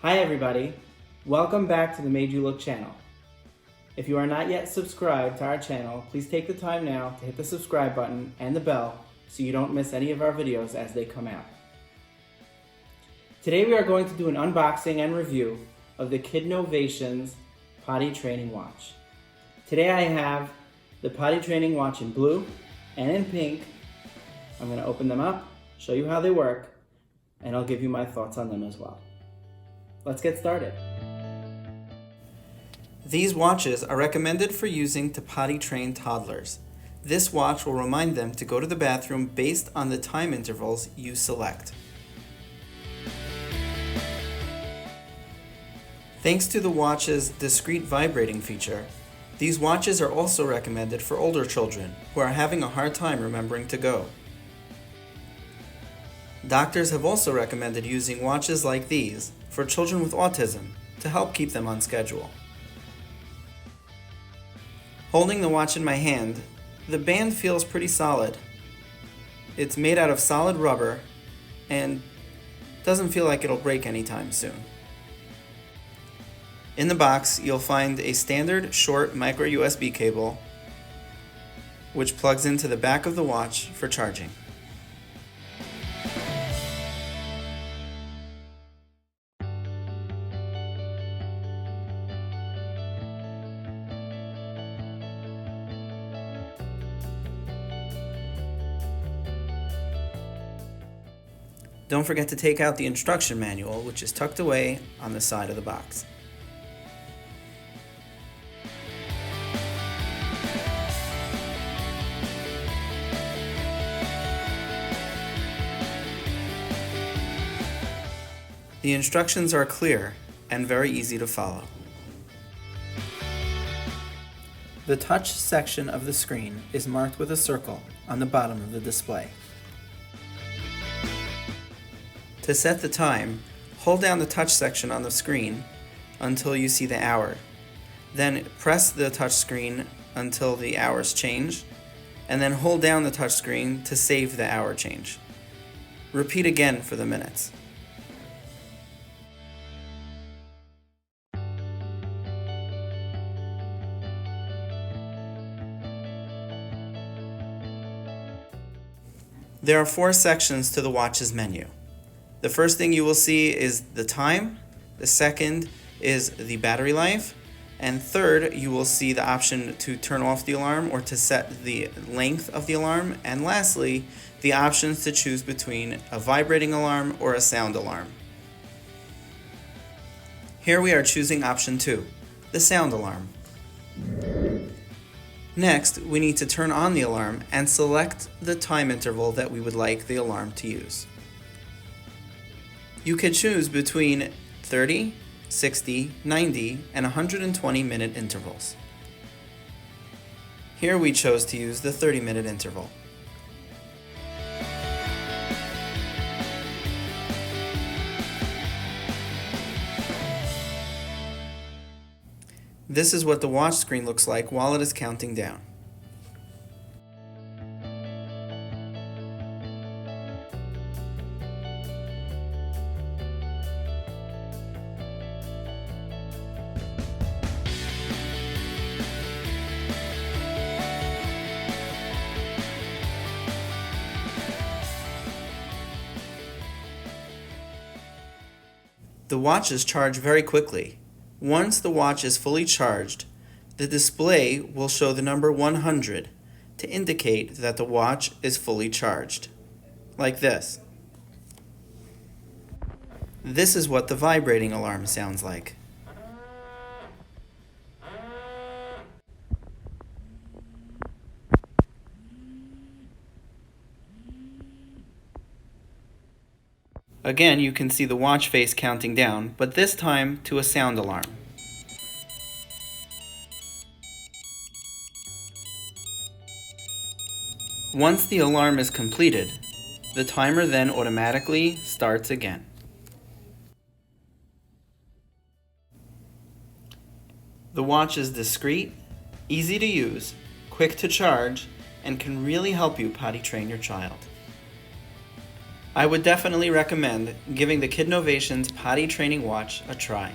Hi everybody, welcome back to the Made You Look channel. If you are not yet subscribed to our channel, please take the time now to hit the subscribe button and the bell so you don't miss any of our videos as they come out. Today we are going to do an unboxing and review of the KIDNOVATIONS Potty Training Watch. Today I have the Potty Training Watch in blue and in pink. I'm going to open them up, show you how they work, and I'll give you my thoughts on them as well. Let's get started. These watches are recommended for using to potty train toddlers. This watch will remind them to go to the bathroom based on the time intervals you select. Thanks to the watch's discrete vibrating feature, these watches are also recommended for older children who are having a hard time remembering to go. Doctors have also recommended using watches like these for children with autism to help keep them on schedule. Holding the watch in my hand, the band feels pretty solid. It's made out of solid rubber and doesn't feel like it'll break anytime soon. In the box, you'll find a standard short micro USB cable which plugs into the back of the watch for charging. Don't forget to take out the instruction manual, which is tucked away on the side of the box. The instructions are clear and very easy to follow. The touch section of the screen is marked with a circle on the bottom of the display. To set the time, hold down the touch section on the screen until you see the hour. Then press the touch screen until the hours change, and then hold down the touch screen to save the hour change. Repeat again for the minutes. There are 4 sections to the watch's menu. The first thing you will see is the time, the second is the battery life, and third you will see the option to turn off the alarm or to set the length of the alarm, and lastly, the options to choose between a vibrating alarm or a sound alarm. Here we are choosing option 2, the sound alarm. Next, we need to turn on the alarm and select the time interval that we would like the alarm to use. You can choose between 30, 60, 90, and 120 minute intervals. Here we chose to use the 30-minute interval. This is what the watch screen looks like while it is counting down. The watches charge very quickly. Once the watch is fully charged, the display will show the number 100 to indicate that the watch is fully charged, like this. This is what the vibrating alarm sounds like. Again, you can see the watch face counting down, but this time to a sound alarm. Once the alarm is completed, the timer then automatically starts again. The watch is discreet, easy to use, quick to charge, and can really help you potty train your child. I would definitely recommend giving the KIDNOVATIONS Potty Training Watch a try.